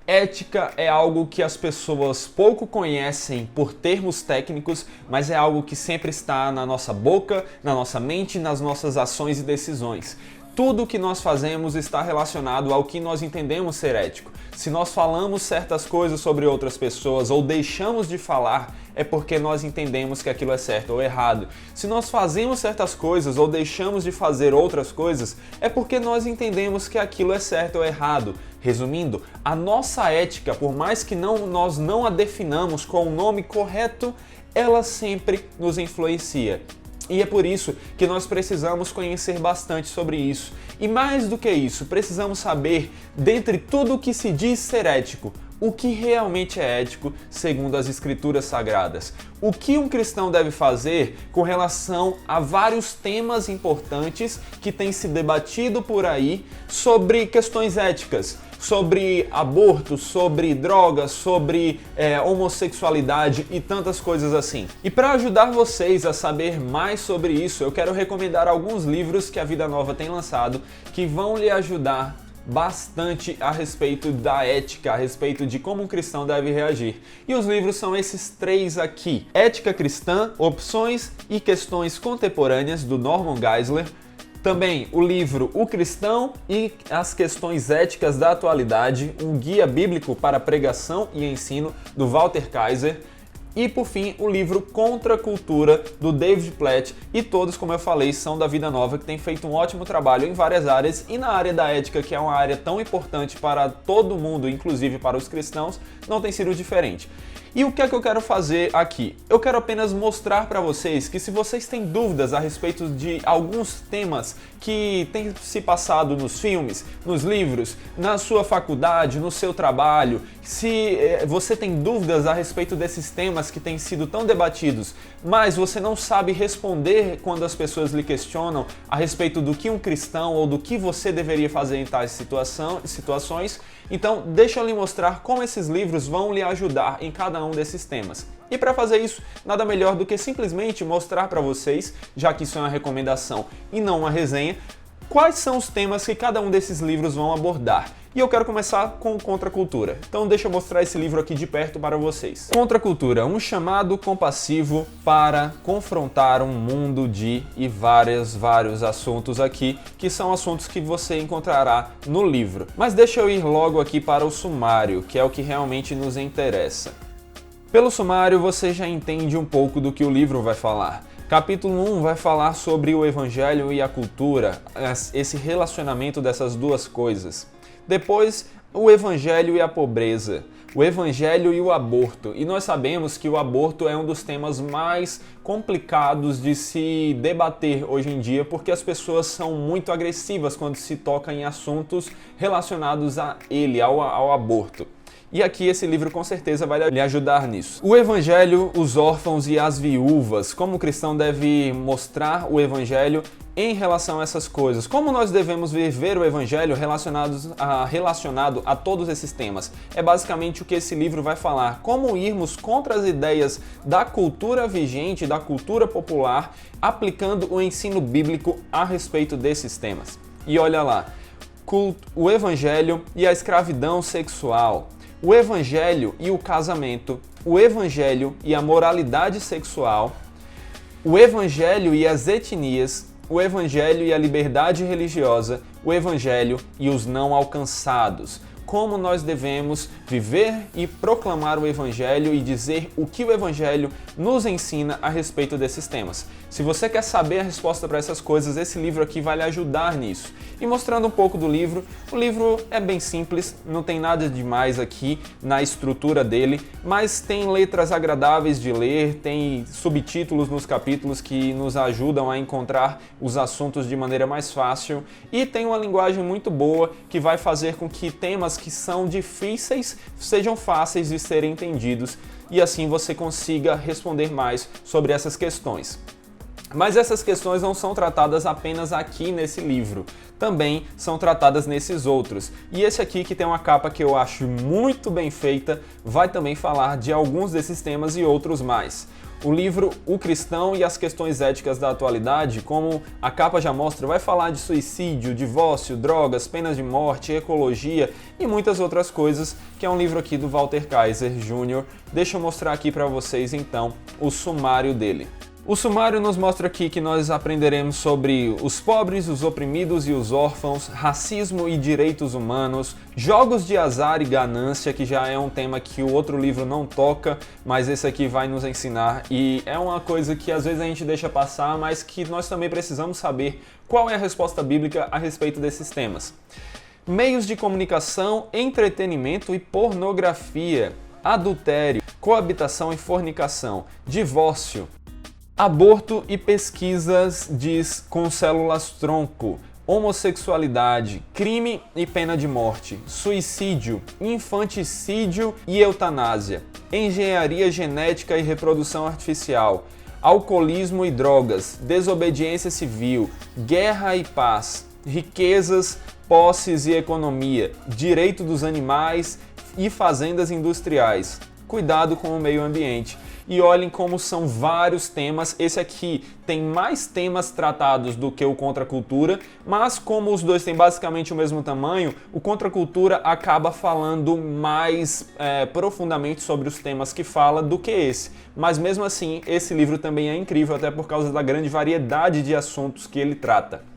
Ética é algo que as pessoas pouco conhecem por termos técnicos, mas é algo que sempre está na nossa boca, na nossa mente, nas nossas ações e decisões. Tudo o que nós fazemos está relacionado ao que nós entendemos ser ético. Se nós falamos certas coisas sobre outras pessoas ou deixamos de falar, é porque nós entendemos que aquilo é certo ou errado. Se nós fazemos certas coisas ou deixamos de fazer outras coisas, é porque nós entendemos que aquilo é certo ou errado. Resumindo, a nossa ética, por mais que nós não a definamos com o nome correto, ela sempre nos influencia. E é por isso que nós precisamos conhecer bastante sobre isso. E mais do que isso, precisamos saber, dentre tudo o que se diz ser ético, o que realmente é ético segundo as Escrituras Sagradas. O que um cristão deve fazer com relação a vários temas importantes que têm se debatido por aí sobre questões éticas, sobre aborto, sobre drogas, sobre homossexualidade e tantas coisas assim. E para ajudar vocês a saber mais sobre isso, eu quero recomendar alguns livros que a Vida Nova tem lançado que vão lhe ajudar bastante a respeito da ética, a respeito de como um cristão deve reagir. E os livros são esses 3 aqui: Ética Cristã, Opções e Questões Contemporâneas, do Norman Geisler. Também o livro O Cristão e as Questões Éticas da Atualidade, um guia bíblico para pregação e ensino, do Walter Kaiser. E por fim, o livro Contra a Cultura, do David Platt, e todos, como eu falei, são da Vida Nova, que tem feito um ótimo trabalho em várias áreas, e na área da ética, que é uma área tão importante para todo mundo, inclusive para os cristãos, não tem sido diferente. E o que é que eu quero fazer aqui? Eu quero apenas mostrar para vocês que se vocês têm dúvidas a respeito de alguns temas que têm se passado nos filmes, nos livros, na sua faculdade, no seu trabalho, se você tem dúvidas a respeito desses temas que têm sido tão debatidos, mas você não sabe responder quando as pessoas lhe questionam a respeito do que um cristão ou do que você deveria fazer em tais situações, então deixa eu lhe mostrar como esses livros vão lhe ajudar em cada um desses temas. E para fazer isso, nada melhor do que simplesmente mostrar para vocês, já que isso é uma recomendação e não uma resenha, quais são os temas que cada um desses livros vão abordar. E eu quero começar com Contra a Cultura. Então deixa eu mostrar esse livro aqui de perto para vocês. Contra a Cultura, um chamado compassivo para confrontar um mundo de e vários assuntos aqui, que são assuntos que você encontrará no livro. Mas deixa eu ir logo aqui para o sumário, que é o que realmente nos interessa. Pelo sumário você já entende um pouco do que o livro vai falar. Capítulo 1 vai falar sobre o Evangelho e a cultura, esse relacionamento dessas duas coisas. Depois, o Evangelho e a pobreza, o Evangelho e o aborto. E nós sabemos que o aborto é um dos temas mais complicados de se debater hoje em dia, porque as pessoas são muito agressivas quando se toca em assuntos relacionados a ele, ao aborto. E aqui esse livro com certeza vai lhe ajudar nisso. O Evangelho, os órfãos e as viúvas. Como o cristão deve mostrar o Evangelho em relação a essas coisas. Como nós devemos viver o Evangelho relacionado a todos esses temas. É basicamente o que esse livro vai falar. Como irmos contra as ideias da cultura vigente, da cultura popular, aplicando o ensino bíblico a respeito desses temas. E olha lá, o Evangelho e a escravidão sexual. O Evangelho e o casamento, o Evangelho e a moralidade sexual, o Evangelho e as etnias, o Evangelho e a liberdade religiosa, o Evangelho e os não alcançados. Como nós devemos viver e proclamar o Evangelho e dizer o que o Evangelho nos ensina a respeito desses temas. Se você quer saber a resposta para essas coisas, esse livro aqui vai lhe ajudar nisso. E mostrando um pouco do livro, o livro é bem simples, não tem nada demais aqui na estrutura dele, mas tem letras agradáveis de ler, tem subtítulos nos capítulos que nos ajudam a encontrar os assuntos de maneira mais fácil e tem uma linguagem muito boa que vai fazer com que temas que são difíceis sejam fáceis de serem entendidos e assim você consiga responder mais sobre essas questões. Mas essas questões não são tratadas apenas aqui nesse livro, também são tratadas nesses outros. E esse aqui, que tem uma capa que eu acho muito bem feita, vai também falar de alguns desses temas e outros mais. O livro O Cristão e as Questões Éticas da Atualidade, como a capa já mostra, vai falar de suicídio, divórcio, drogas, penas de morte, ecologia e muitas outras coisas, que é um livro aqui do Walter Kaiser Jr. Deixa eu mostrar aqui para vocês então o sumário dele. O sumário nos mostra aqui que nós aprenderemos sobre os pobres, os oprimidos e os órfãos, racismo e direitos humanos, jogos de azar e ganância, que já é um tema que o outro livro não toca, mas esse aqui vai nos ensinar, e é uma coisa que às vezes a gente deixa passar, mas que nós também precisamos saber qual é a resposta bíblica a respeito desses temas. Meios de comunicação, entretenimento e pornografia, adultério, coabitação e fornicação, divórcio, aborto e pesquisas com células-tronco, homossexualidade, crime e pena de morte, suicídio, infanticídio e eutanásia, engenharia genética e reprodução artificial, alcoolismo e drogas, desobediência civil, guerra e paz, riquezas, posses e economia, direito dos animais e fazendas industriais, cuidado com o meio ambiente. E olhem como são vários temas. Esse aqui tem mais temas tratados do que o Contra a Cultura, mas como os dois têm basicamente o mesmo tamanho, o Contra a Cultura acaba falando mais profundamente sobre os temas que fala do que esse. Mas mesmo assim, esse livro também é incrível, até por causa da grande variedade de assuntos que ele trata.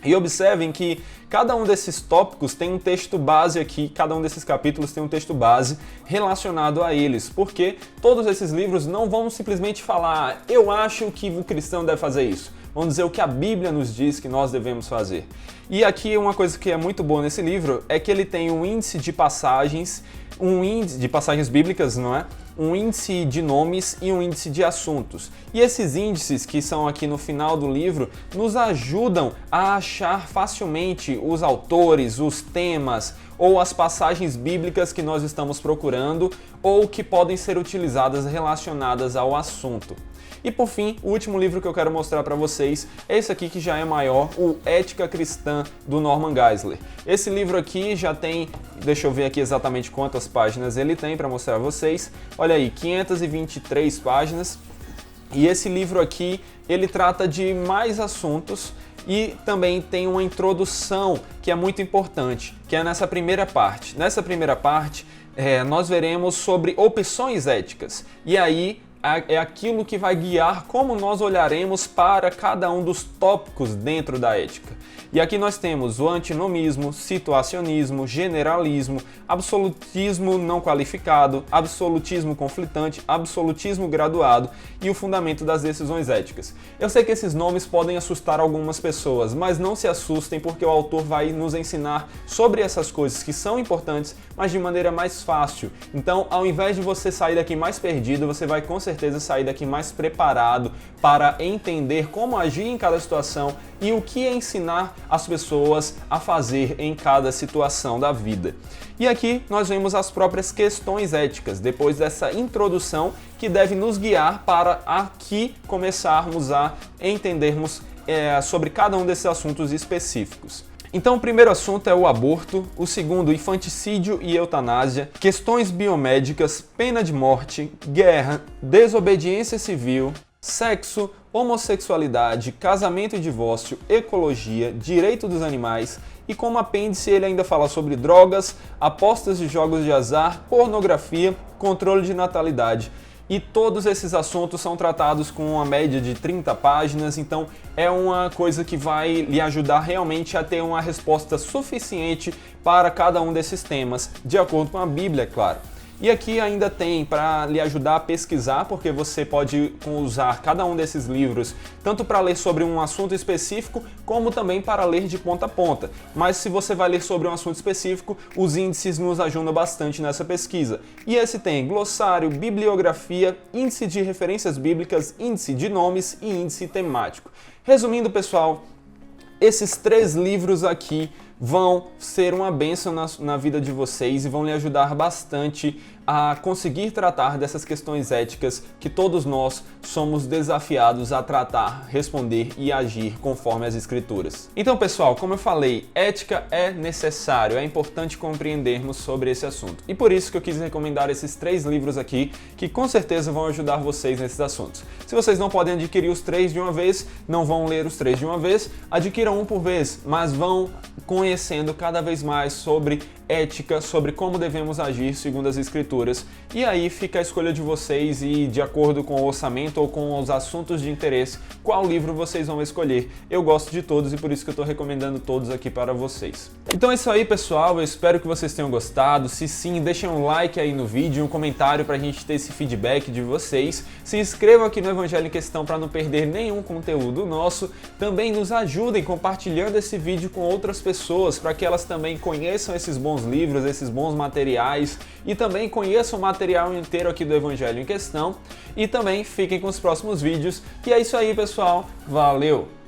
E observem que cada um desses tópicos tem um texto base aqui, cada um desses capítulos tem um texto base relacionado a eles, porque todos esses livros não vão simplesmente falar, eu acho que o cristão deve fazer isso. Vão dizer o que a Bíblia nos diz que nós devemos fazer. E aqui uma coisa que é muito boa nesse livro é que ele tem um índice de passagens, um índice de passagens bíblicas, não é? Um índice de nomes e um índice de assuntos. E esses índices, que são aqui no final do livro, nos ajudam a achar facilmente os autores, os temas ou as passagens bíblicas que nós estamos procurando ou que podem ser utilizadas relacionadas ao assunto. E por fim, o último livro que eu quero mostrar para vocês é esse aqui, que já é maior, o Ética Cristã, do Norman Geisler. Esse livro aqui já tem, deixa eu ver aqui exatamente quantas páginas ele tem para mostrar a vocês. Olha aí, 523 páginas. E esse livro aqui, ele trata de mais assuntos e também tem uma introdução que é muito importante, que é nessa primeira parte. Nessa primeira parte, nós veremos sobre opções éticas. E aí, é aquilo que vai guiar como nós olharemos para cada um dos tópicos dentro da ética. E aqui nós temos o antinomismo, situacionismo, generalismo, absolutismo não qualificado, absolutismo conflitante, absolutismo graduado e o fundamento das decisões éticas. Eu sei que esses nomes podem assustar algumas pessoas, mas não se assustem, porque o autor vai nos ensinar sobre essas coisas que são importantes, mas de maneira mais fácil. Então, ao invés de você sair daqui mais perdido, você vai com certeza sair daqui mais preparado para entender como agir em cada situação e o que ensinar as pessoas a fazer em cada situação da vida. E aqui nós vemos as próprias questões éticas, depois dessa introdução que deve nos guiar para aqui começarmos a entendermos sobre cada um desses assuntos específicos. Então, o primeiro assunto é o aborto, o segundo, infanticídio e eutanásia, questões biomédicas, pena de morte, guerra, desobediência civil, sexo, homossexualidade, casamento e divórcio, ecologia, direito dos animais, e como apêndice ele ainda fala sobre drogas, apostas de jogos de azar, pornografia, controle de natalidade. E todos esses assuntos são tratados com uma média de 30 páginas, então é uma coisa que vai lhe ajudar realmente a ter uma resposta suficiente para cada um desses temas, de acordo com a Bíblia, é claro. E aqui ainda tem para lhe ajudar a pesquisar, porque você pode usar cada um desses livros tanto para ler sobre um assunto específico, como também para ler de ponta a ponta. Mas se você vai ler sobre um assunto específico, os índices nos ajudam bastante nessa pesquisa. E esse tem glossário, bibliografia, índice de referências bíblicas, índice de nomes e índice temático. Resumindo, pessoal, esses 3 livros aqui vão ser uma bênção na vida de vocês e vão lhe ajudar bastante a conseguir tratar dessas questões éticas que todos nós somos desafiados a tratar, responder e agir conforme as Escrituras. Então, pessoal, como eu falei, ética é necessário, é importante compreendermos sobre esse assunto. E por isso que eu quis recomendar esses 3 livros aqui, que com certeza vão ajudar vocês nesses assuntos. Se vocês não podem adquirir os 3 de uma vez, não vão ler os 3 de uma vez, adquiram um por vez, mas vão conhecendo cada vez mais sobre ética, sobre como devemos agir segundo as Escrituras. E aí fica a escolha de vocês e, de acordo com o orçamento ou com os assuntos de interesse, qual livro vocês vão escolher. Eu gosto de todos e por isso que eu estou recomendando todos aqui para vocês. Então é isso aí, pessoal. Eu espero que vocês tenham gostado. Se sim, deixem um like aí no vídeo, um comentário para a gente ter esse feedback de vocês. Se inscrevam aqui no Evangelho em Questão para não perder nenhum conteúdo nosso. Também nos ajudem compartilhando esse vídeo com outras pessoas para que elas também conheçam esses bons livros, esses bons materiais e também conheçam o material inteiro aqui do Evangelho em Questão e também fiquem com os próximos vídeos. E é isso aí, pessoal. Valeu!